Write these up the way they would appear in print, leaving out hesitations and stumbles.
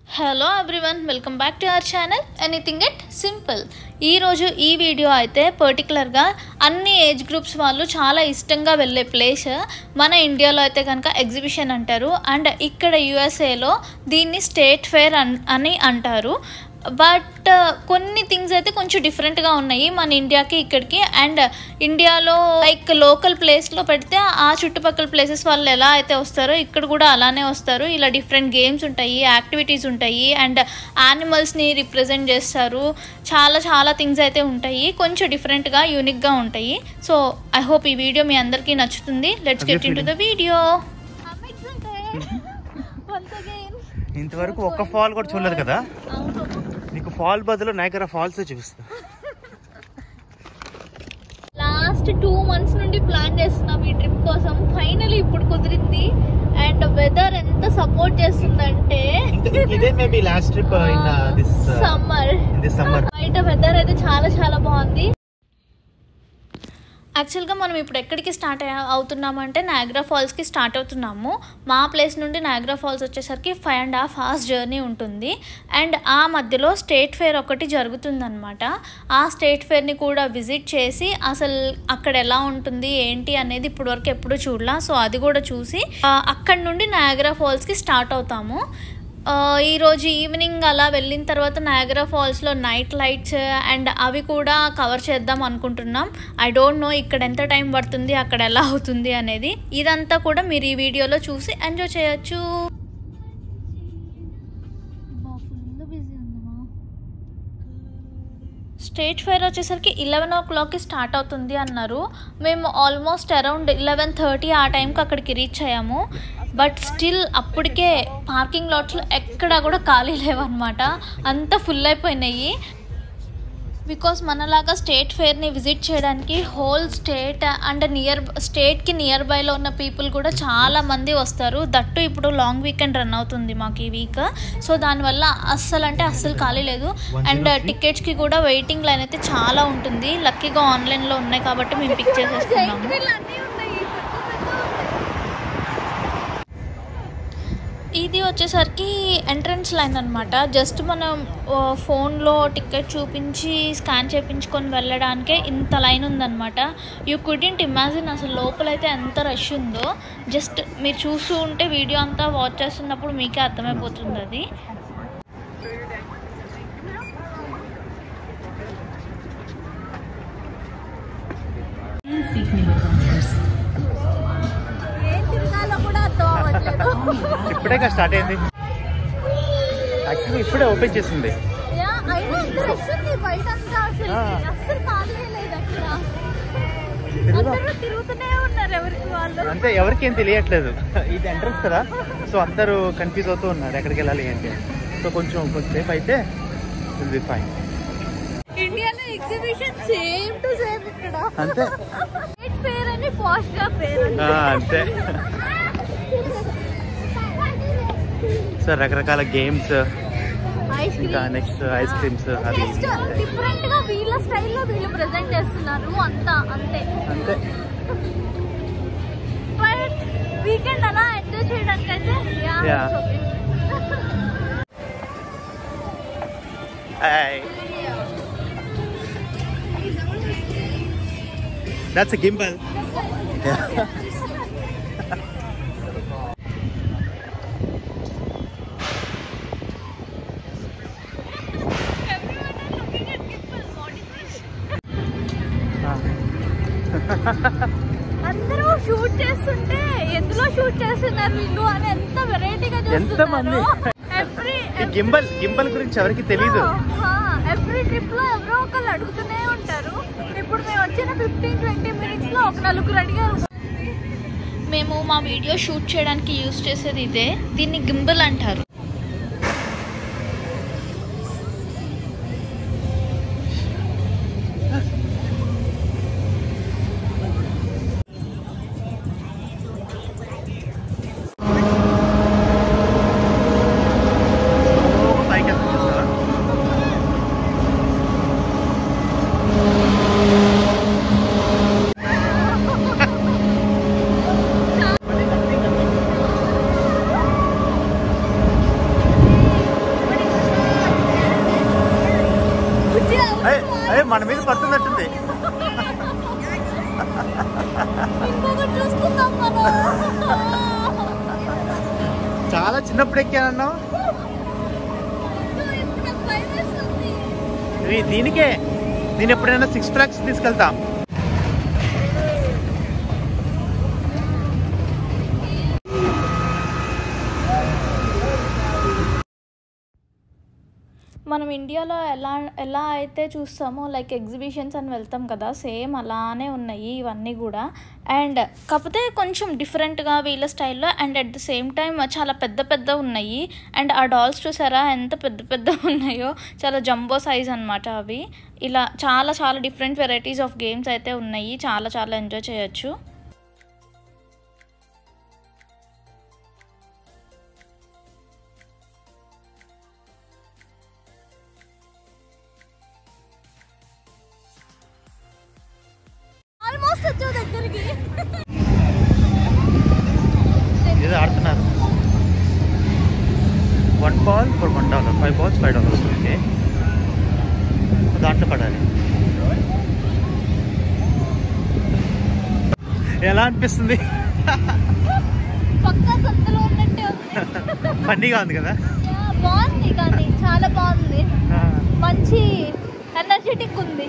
Hello everyone, welcome back to our channel anything at simple. ఈరోజు ఈ video అయితే పర్టికులర్గా అన్ని ఏజ్ గ్రూప్స్ వాళ్ళు చాలా ఇష్టంగా వెళ్ళే ప్లేస్. మన ఇండియాలో అయితే కనుక ఎగ్జిబిషన్ అంటారు, అండ్ ఇక్కడ యూఎస్ఏలో దీన్ని స్టేట్ ఫేర్ అని అంటారు. బట్ కొన్ని థింగ్స్ అయితే కొంచెం డిఫరెంట్గా ఉన్నాయి మన ఇండియాకి ఇక్కడికి. అండ్ ఇండియాలో లైక్ లోకల్ ప్లేస్లో పెడితే ఆ చుట్టుపక్కల ప్లేసెస్ వాళ్ళు ఎలా అయితే వస్తారో ఇక్కడ కూడా అలానే వస్తారు. ఇలా డిఫరెంట్ గేమ్స్ ఉంటాయి, యాక్టివిటీస్ ఉంటాయి, అండ్ యానిమల్స్ని రిప్రజెంట్ చేస్తారు. చాలా చాలా థింగ్స్ అయితే ఉంటాయి, కొంచెం డిఫరెంట్గా యూనిక్గా ఉంటాయి. సో ఐ హోప్ ఈ వీడియో మీ అందరికీ నచ్చుతుంది. Let's get in to the video. ఇంతవరకు ఒక్క ఫాల్ కూడా చూడలేదు కదా, నీకు ఫాల్ బదులు నయాగరా ఫాల్స్ చూపిస్తా. లాస్ట్ 2 months నుండి ప్లాన్ చేస్తున్నాం ఈ ట్రిప్ కోసం. ఫైనలీ ఇప్పుడు కుదిరింది. అండ్ వెదర్ ఎంత సపోర్ట్ చేస్తుందంటే ఇదే maybe last trip in this summer. బయట వెదర్ అయితే చాలా చాలా బాగుంది. యాక్చువల్గా మనం ఇప్పుడు ఎక్కడికి స్టార్ట్ అవుతున్నామంటే నయాగరా ఫాల్స్కి స్టార్ట్ అవుతున్నాము. మా ప్లేస్ నుండి నయాగరా ఫాల్స్ వచ్చేసరికి 5.5 hours జర్నీ ఉంటుంది. అండ్ ఆ మధ్యలో స్టేట్ ఫేర్ ఒకటి జరుగుతుందన్నమాట. ఆ స్టేట్ ఫేర్ని కూడా విజిట్ చేసి అసలు అక్కడ ఎలా ఉంటుంది ఏంటి అనేది ఇప్పటివరకు ఎప్పుడూ చూడలా. సో అది కూడా చూసి అక్కడ నుండి నయాగరా ఫాల్స్కి స్టార్ట్ అవుతాము. ఈరోజు ఈవినింగ్ అలా వెళ్ళిన తర్వాత నయాగరా ఫాల్స్లో నైట్ లైట్స్ అండ్ అవి కూడా కవర్ చేద్దాం అనుకుంటున్నాం. ఐ డోంట్ నో ఇక్కడ ఎంత టైం పడుతుంది, అక్కడ ఎలా అవుతుంది అనేది. ఇదంతా కూడా మీరు ఈ వీడియోలో చూసి ఎంజాయ్ చేయొచ్చు. స్టేట్ ఫేర్ వచ్చేసరికి 11 o'clockకి స్టార్ట్ అవుతుంది అన్నారు. మేము ఆల్మోస్ట్ అరౌండ్ 11:30 ఆ టైంకి అక్కడికి రీచ్ అయ్యాము. బట్ స్టిల్ అప్పటికే పార్కింగ్ లాట్స్లో ఎక్కడా కూడా ఖాళీ లేవన్నమాట, అంతా ఫుల్ అయిపోయినాయి. బికాస్ మనలాగా స్టేట్ ఫేర్ని విజిట్ చేయడానికి హోల్ స్టేట్ అండ్ స్టేట్కి నియర్ బైలో ఉన్న పీపుల్ కూడా చాలా మంది వస్తారు. దట్టు ఇప్పుడు లాంగ్ వీకెండ్ రన్ అవుతుంది మాకు ఈ వీక్. సో దానివల్ల అస్సలు ఖాళీ లేదు. అండ్ టికెట్స్కి కూడా వెయిటింగ్ లైన్ అయితే చాలా ఉంటుంది. లక్కీగా ఆన్లైన్లో ఉన్నాయి కాబట్టి మేము పిక్ చేసేసుకున్నాము. ఇది వచ్చేసరికి ఎంట్రన్స్ లైన్ అనమాట. జస్ట్ మనం ఫోన్లో టికెట్ చూపించి స్కాన్ చేయించుకొని వెళ్ళడానికే ఇంత లైన్ ఉందన్నమాట. యూ కుడెంట్ ఇమాజిన్ అసలు లోపలైతే ఎంత రష్ ఉందో. జస్ట్ మీరు చూస్తూ ఉంటే వీడియో అంతా వాచ్ చేస్తున్నప్పుడు మీకే అర్థమైపోతుంది అది. ఇప్పుడే స్టార్ట్ అయింది. యాక్చువల్లీ ఇప్పుడే ఓపెన్ చేసింది. అంటే ఎవరికి ఏం తెలియట్లేదు, ఇది ఎంట్రన్స్ కదా. సో అందరూ కన్ఫ్యూజ్ అవుతూ ఉన్నారు ఎక్కడికి వెళ్ళాలి ఏంటి. సో కొంచెం సేఫ్ అయితే విల్ బి ఫైన్. ఇండియాలో ఎగ్జిబిషన్ సేమ్ టు సేమ్ ఇక్కడ అంతే. ఫేర్ అని పాష్ గా ఫేర్ అంతే. సో రకరకాల గేమ్స్, ఇంకా నెక్స్ట్ ఐస్ క్రీమ్స్, అది డిఫరెంట్ గా వీళ్ళ స్టైల్లో వీళ్ళు ప్రెజెంట్ చేస్తున్నారు. అంతే. బట్ వీకెండ్ అలా ఎంజాయ్ చేయడానికి అయితే That's a gimbal. అందరూ షూట్ చేస్తుంటే ఎందులో షూట్ చేస్తున్నారు వీళ్ళు అని ఎంత వెరైటీగా ఎంత మంది. గింబల్ గురించి ఎవరికి తెలీదు. ఎవ్రీ ట్రిప్ లో ఎవరో ఒకళ్ళు అడుగుతూనే ఉంటారు. ఇప్పుడు మేము వచ్చిన 15-20 minutes లో ఒక 4 అడిగారు. మేము మా వీడియో షూట్ చేయడానికి యూజ్ చేసేది ఇదే. దీన్ని గింబల్ అంటారు. మన మీద పడుతున్నట్టుంది. చాలా చిన్నప్పుడు ఎక్కానన్నావు. దీనికే నేను ఎప్పుడైనా 6 Flags తీసుకెళ్తా. మనం ఇండియాలో ఎలా అయితే చూస్తామో లైక్ ఎగ్జిబిషన్స్ అని వెళ్తాం కదా, సేమ్ అలానే ఉన్నాయి ఇవన్నీ కూడా. అండ్ కాకపోతే కొంచెం డిఫరెంట్గా వీళ్ళ స్టైల్లో, and at the same time చాలా పెద్ద ఉన్నాయి. అండ్ ఆ డాల్స్ చూసారా ఎంత పెద్ద ఉన్నాయో, చాలా జంబో సైజ్ అనమాట అవి. ఇలా చాలా డిఫరెంట్ వెరైటీస్ ఆఫ్ గేమ్స్ అయితే ఉన్నాయి, చాలా ఎంజాయ్ చేయొచ్చు. దగ్గరికి ఏదో ఆడుతున్నారు. $1 for $1, 5 balls $5. ఓకే, దాంట్లో పడాలి. ఎలా అనిపిస్తుంది? పక్కా సంతలో ఉన్నట్టే ఉంది. ఫన్నీగా ఉంది కదా. బాగుంది, కానీ చాలా బాగుంది. మంచి ఎనర్జెటిక్ ఉంది.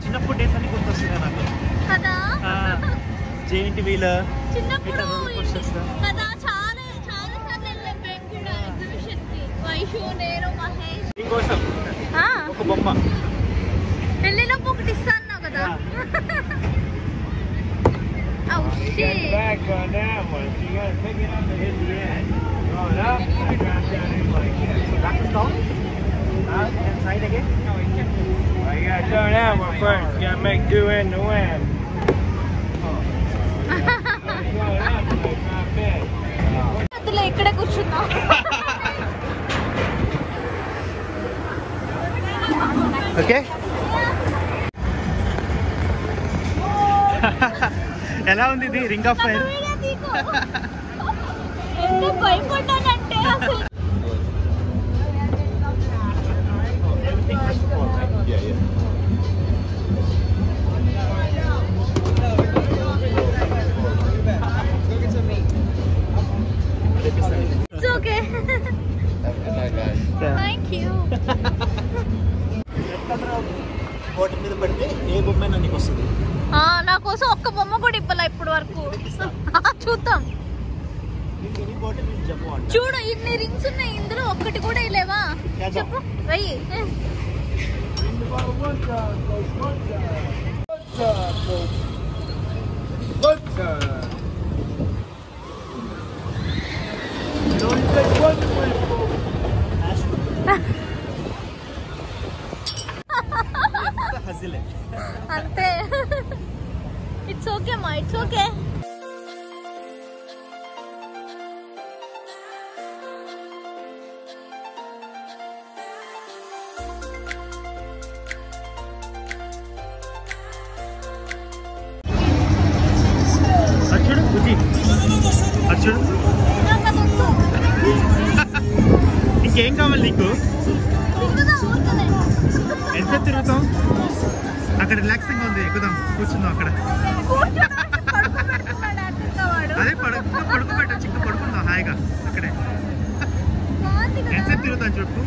చిన్నప్పుడు డేస్ అన్ని గుర్తొస్తున్నాయి నాకు కదా. జెయింట్ వీల్ చిన్నప్పుడు కదా చాలా సార్లు వెళ్ళాం మేము కూడా ఎగ్జిబిషన్ కి. వైషు, నేను, మహేష్ నీకోసం ఒక బొమ్మ పెళ్ళిలోపు ఒకటి ఇస్తా అన్నావు కదా. ఇక్కడే కూర్చున్నా. ఓకే, ఎలా ఉంది ఇది రింగ్ ఆఫ్ ఫైర్? ఎంత భయపడ్డానంటే అసలు. It's okay. Thank you. Boat మీద పడితే ఏ బొమ్మ నీకు వస్తుంది? నా కోసం ఒక్క బొమ్మ కూడా ఇవ్వాల ఇప్పటి వరకు. చూద్దాం. చూడు ఇన్ని రింగ్స్ ఉన్నాయి, ఇందులో ఒక్కటి కూడా ఇలేవా? చెప్పు వెయ్యి. అంతే. ఇట్స్ ఓకే మా, ఇట్స్ ఓకే. చూడు బుద్ధి, చూడు ఇంకేం కావాలి నీకు? ఎంత తిరుగుతాం? అక్కడ రిలాక్సింగ్ ఉంది, ఎక్కుదాం, కూర్చుందాం అక్కడ. అదే పడుకోబెట్టచ్చు, ఇంకా పడుకుందాం హాయిగా అక్కడే. ఎంత తిరుగుతాం చెప్పు.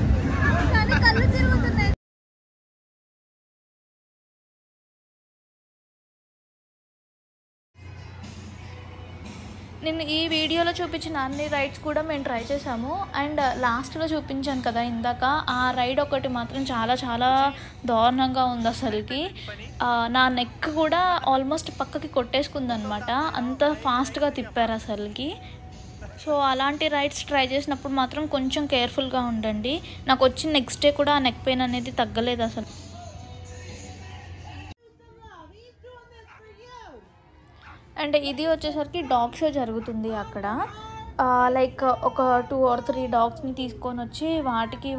నేను ఈ వీడియోలో చూపించిన అన్ని రైడ్స్ కూడా మేము ట్రై చేసాము. అండ్ లాస్ట్లో చూపించాను కదా ఇందాక, ఆ రైడ్ ఒకటి మాత్రం చాలా చాలా దారుణంగా ఉంది అసలుకి. నా నెక్ కూడా ఆల్మోస్ట్ పక్కకి కొట్టేసుకుందనమాట, అంత ఫాస్ట్గా తిప్పారు అసలుకి. సో అలాంటి రైడ్స్ ట్రై చేసినప్పుడు మాత్రం కొంచెం కేర్ఫుల్గా ఉండండి. నాకు వచ్చిన నెక్స్ట్ డే కూడా ఆ నెక్ పెయిన్ అనేది తగ్గలేదు అసలు. అండ్ ఇది వచ్చేసరికి డాగ్ షో జరుగుతుంది అక్కడ. లైక్ ఒక 2 or 3 డాగ్స్ని తీసుకొని వచ్చి వాటికి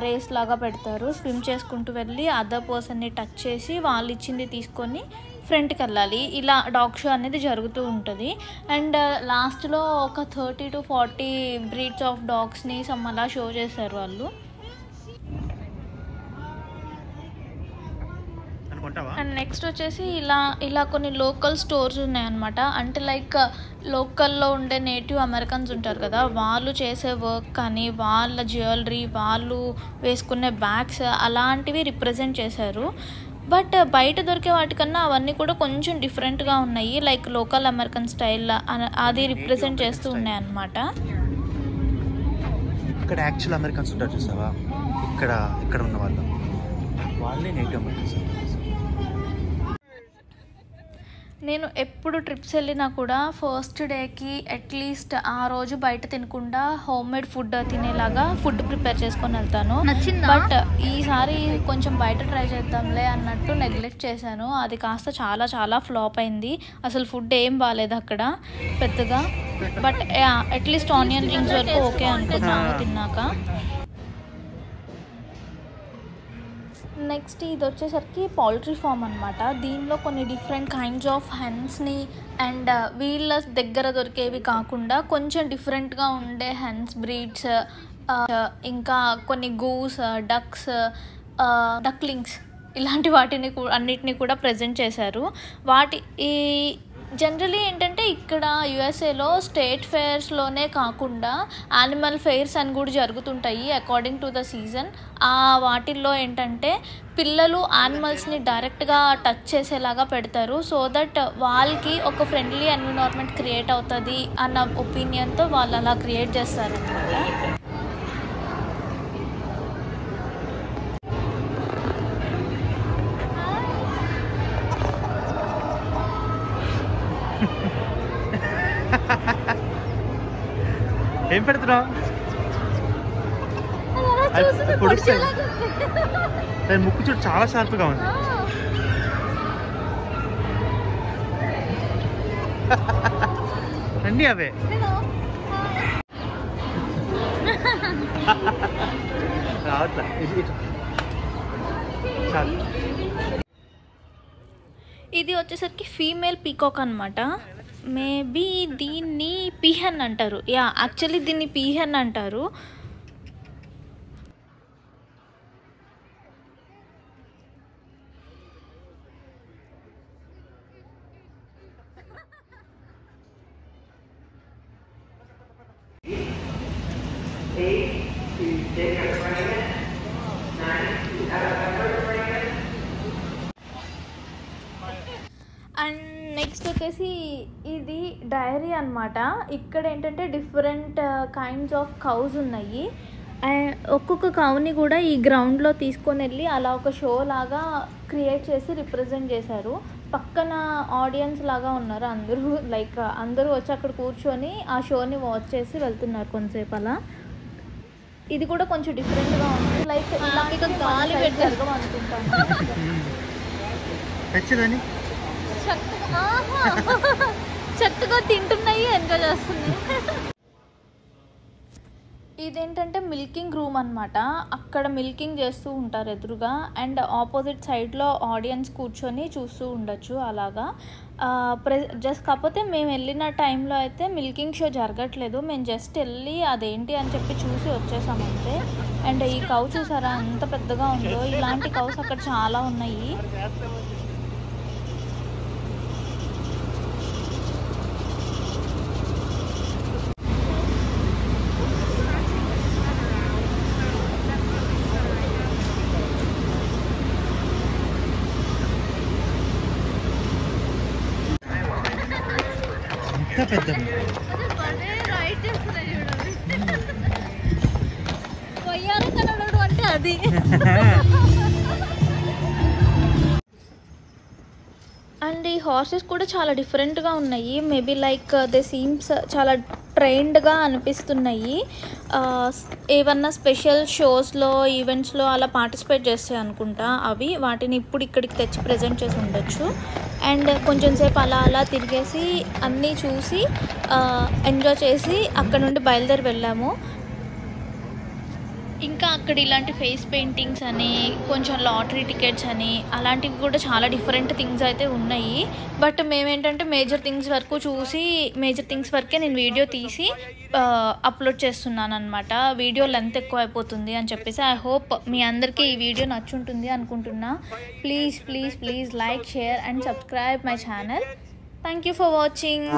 రేస్ లాగా పెడతారు. స్విమ్ చేసుకుంటూ వెళ్ళి అదర్ పర్సన్ని టచ్ చేసి వాళ్ళు ఇచ్చింది తీసుకొని ఫ్రంట్కి వెళ్ళాలి. ఇలా డాగ్ షో అనేది జరుగుతూ ఉంటుంది. అండ్ లాస్ట్లో ఒక 30 to 40 బ్రీడ్స్ ఆఫ్ డాగ్స్ని అలా షో చేశారు వాళ్ళు. అండ్ నెక్స్ట్ వచ్చేసి ఇలా కొన్ని లోకల్ స్టోర్స్ ఉన్నాయన్నమాట. అంటే లైక్ లోకల్లో ఉండే నేటివ్ అమెరికన్స్ ఉంటారు కదా, వాళ్ళు చేసే వర్క్ కానీ వాళ్ళ జ్యువెలరీ, వాళ్ళు వేసుకునే బ్యాగ్స్ అలాంటివి రిప్రజెంట్ చేశారు. బట్ బయట దొరికే వాటికన్నా అవన్నీ కూడా కొంచెం డిఫరెంట్గా ఉన్నాయి. లైక్ లోకల్ అమెరికన్ స్టైల్ అది రిప్రజెంట్ చేస్తూ ఉన్నాయి అన్నమాట. ఇక్కడ యాక్చువల్ అమెరికన్స్ ఉంటారు చూసావా, ఇక్కడ ఉన్న వాళ్ళే నేటివ్ అమెరికన్స్. నేను ఎప్పుడు ట్రిప్స్ వెళ్ళినా కూడా ఫస్ట్ డేకి అట్లీస్ట్ ఆ రోజు బయట తినకుండా హోమ్ మేడ్ ఫుడ్ తినేలాగా ఫుడ్ ప్రిపేర్ చేసుకొని వెళ్తాను. బట్ ఈసారి కొంచెం బయట ట్రై చేద్దాంలే అన్నట్టు నెగ్లెక్ట్ చేశాను. అది కాస్త చాలా చాలా ఫ్లాప్ అయింది. అసలు ఫుడ్ ఏం బాగాలేదు అక్కడ పెద్దగా. బట్ అట్లీస్ట్ ఆనియన్ రింగ్స్ వరకు ఓకే అనుకున్నాను తిన్నాక. నెక్స్ట్ ఇది వచ్చేసరికి పౌల్ట్రీ ఫామ్ అనమాట. దీనిలో కొన్ని డిఫరెంట్ కైండ్స్ ఆఫ్ హెన్స్ని అండ్ వీళ్ళ దగ్గర దొరికేవి కాకుండా కొంచెం డిఫరెంట్గా ఉండే హెన్స్ బ్రీడ్స్, ఇంకా కొన్ని గూస్, డక్స్, డక్లింగ్స్ ఇలాంటి వాటిని అన్నిటినీ కూడా ప్రజెంట్ చేశారు. ఈ జనరలీ ఏంటంటే ఇక్కడ యుఎస్ఏలో స్టేట్ ఫెయిర్స్లోనే కాకుండా యానిమల్ ఫెయిర్స్ అని కూడా జరుగుతుంటాయి అకార్డింగ్ టు ద సీజన్. ఆ వాటిల్లో ఏంటంటే పిల్లలు యానిమల్స్ని డైరెక్ట్గా టచ్ చేసేలాగా పెడతారు. సో దట్ వాళ్ళకి ఒక ఫ్రెండ్లీ ఎన్విరాన్మెంట్ క్రియేట్ అవుతుంది అన్న ఒపీనియన్తో వాళ్ళు అలా క్రియేట్ చేస్తారనమాట. ఏం పెడుతున్నావు? దాని ముక్కు చూడు చాలా షార్ప్గా ఉంది. అన్నీ అవే. రావట్లా. ఇది వచ్చేసరికి ఫీమేల్ పీకాక్ అనమాట. మేబీ దీన్ని పీహెన్ అంటారు. యాక్చువల్లీ దీన్ని పీహెన్ అంటారు. అండ్ నెక్స్ట్ వచ్చేసి ఇది డైరీ అనమాట. ఇక్కడ ఏంటంటే డిఫరెంట్ కైండ్స్ ఆఫ్ కౌస్ ఉన్నాయి. అండ్ ఒక్కొక్క కౌని కూడా ఈ గ్రౌండ్లో తీసుకొని వెళ్ళి అలా ఒక షో లాగా క్రియేట్ చేసి రిప్రజెంట్ చేశారు. పక్కన ఆడియన్స్ లాగా ఉన్నారు అందరూ. లైక్ అందరూ వచ్చి అక్కడ కూర్చొని ఆ షోని వాచ్ చేసి వెళ్తున్నారు కొంతసేపు అలా. ఇది కూడా కొంచెం డిఫరెంట్గా ఉంది. లైక్ గాలి పెట్టారు అనుకుంటాను. చెత్తగా తింటున్నాయి, ఎంజాయ్ చేస్తున్నాయి. ఇదేంటంటే మిల్కింగ్ రూమ్ అనమాట. అక్కడ మిల్కింగ్ చేస్తూ ఉంటారు ఎదురుగా. అండ్ ఆపోజిట్ సైడ్లో ఆడియన్స్ కూర్చొని చూస్తూ ఉండొచ్చు అలాగా. కాకపోతే మేము వెళ్ళిన టైంలో అయితే మిల్కింగ్ షో జరగట్లేదు. మేము జస్ట్ వెళ్ళి అదేంటి అని చెప్పి చూసి వచ్చేసామంతే. అండ్ ఈ కౌ చూసారా ఎంత పెద్దగా ఉందో. ఇలాంటి కౌస్ అక్కడ చాలా ఉన్నాయి. ఇంకా పెద్దవి. అంటే అది అండ్ ఈ హార్సెస్ కూడా చాలా డిఫరెంట్గా ఉన్నాయి. మేబీ లైక్ దే సీమ్స్ చాలా ట్రైన్డ్గా అనిపిస్తున్నాయి. ఏమన్నా స్పెషల్ షోస్లో ఈవెంట్స్లో అలా పార్టిసిపేట్ చేస్తాయి అనుకుంటా అవి. వాటిని ఇప్పుడు ఇక్కడికి తెచ్చి ప్రజెంట్ చేసి ఉండొచ్చు. అండ్ కొంచెం సేపు అలా అలా తిరిగేసి అన్నీ చూసి ఎంజాయ్ చేసి అక్కడ నుండి బయలుదేరి వెళ్ళాము. ఇంకా అక్కడ ఇలాంటి ఫేస్ పెయింటింగ్స్ అని, కొంచెం లాటరీ టికెట్స్ అని, అలాంటివి కూడా చాలా డిఫరెంట్ థింగ్స్ అయితే ఉన్నాయి. బట్ మేమేంటంటే మేజర్ థింగ్స్ వరకే నేను వీడియో తీసి అప్లోడ్ చేస్తున్నాను అనమాట. వీడియో లెంత్ ఎక్కువ అయిపోతుంది అని చెప్పేసి. ఐ హోప్ మీ అందరికీ ఈ వీడియో నచ్చుంటుంది అనుకుంటున్నా. Please like, share and subscribe my channel. Thank you for watching.